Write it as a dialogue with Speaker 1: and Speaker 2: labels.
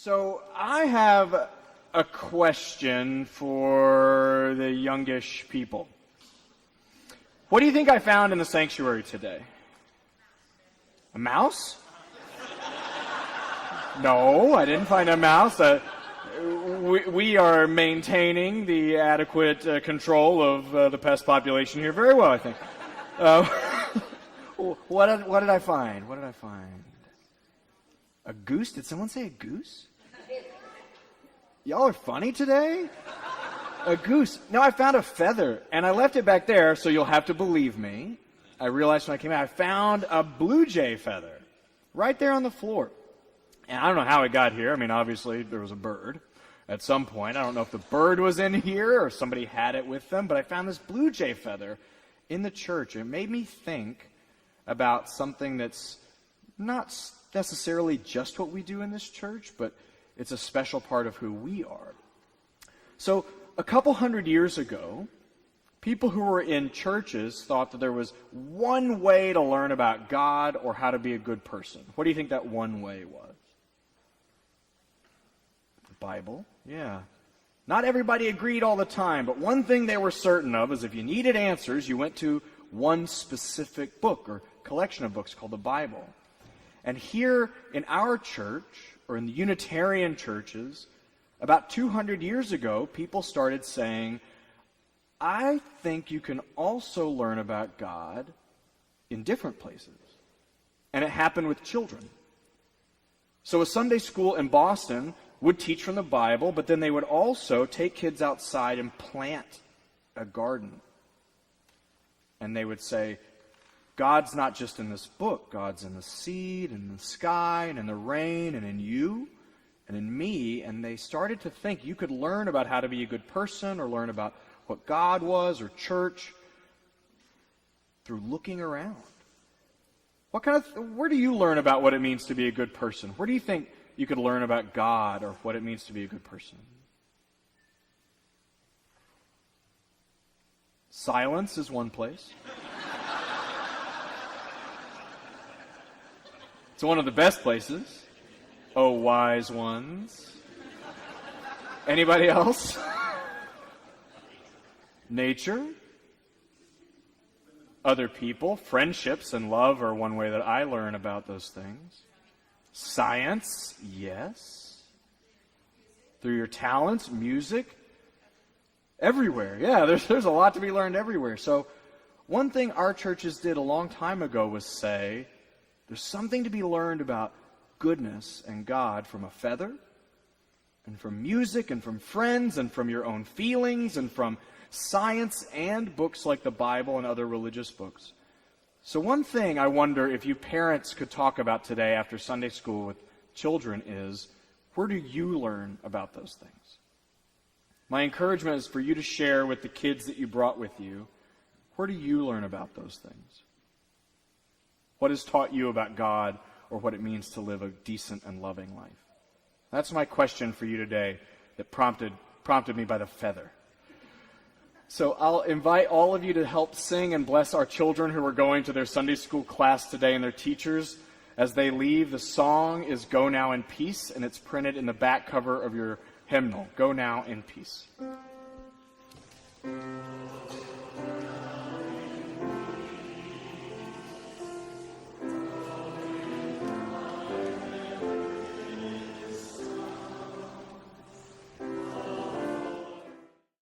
Speaker 1: So I have a question for the youngish people. What do you think I found in the sanctuary today? A mouse? No, I didn't find a mouse. We are maintaining the adequate control of the pest population here very well, I think. What did I find? What did I find? A goose? Did someone say a goose? Y'all are funny today? A goose. No, I found a feather, and I left it back there, so you'll have to believe me. I realized when I came out, I found a blue jay feather right there on the floor. And I don't know how it got here. I mean, obviously, there was a bird at some point. I don't know if the bird was in here or somebody had it with them, but I found this blue jay feather in the church. It made me think about something that's not necessarily just what we do in this church, but it's a special part of who we are. So a couple hundred years ago, people who were in churches thought that there was one way to learn about God or how to be a good person. What do you think that one way was? The Bible? Yeah. Not everybody agreed all the time, but one thing they were certain of is if you needed answers, you went to one specific book or collection of books called the Bible. And here in our church, or in the Unitarian churches, about 200 years ago, people started saying, I think you can also learn about God in different places. And it happened with children. So a Sunday school in Boston would teach from the Bible, but then they would also take kids outside and plant a garden. And they would say, God's not just in this book. God's in the seed, and in the sky, and in the rain, and in you, and in me. And they started to think you could learn about how to be a good person or learn about what God was or church through looking around. Where do you learn about what it means to be a good person? Where do you think you could learn about God or what it means to be a good person? Silence is one place. It's one of the best places. Oh, wise ones. Anybody else? Nature. Other people. Friendships and love are one way that I learn about those things. Science, yes. Through your talents, music. Everywhere. Yeah, there's a lot to be learned everywhere. So one thing our churches did a long time ago was say, there's something to be learned about goodness and God from a feather, and from music, and from friends, and from your own feelings, and from science and books like the Bible and other religious books. So one thing I wonder if you parents could talk about today after Sunday school with children is, where do you learn about those things? My encouragement is for you to share with the kids that you brought with you, where do you learn about those things? What has taught you about God or what it means to live a decent and loving life? That's my question for you today that prompted me by the feather. So I'll invite all of you to help sing and bless our children who are going to their Sunday school class today and their teachers. As they leave, the song is Go Now in Peace, and it's printed in the back cover of your hymnal. Go Now in Peace.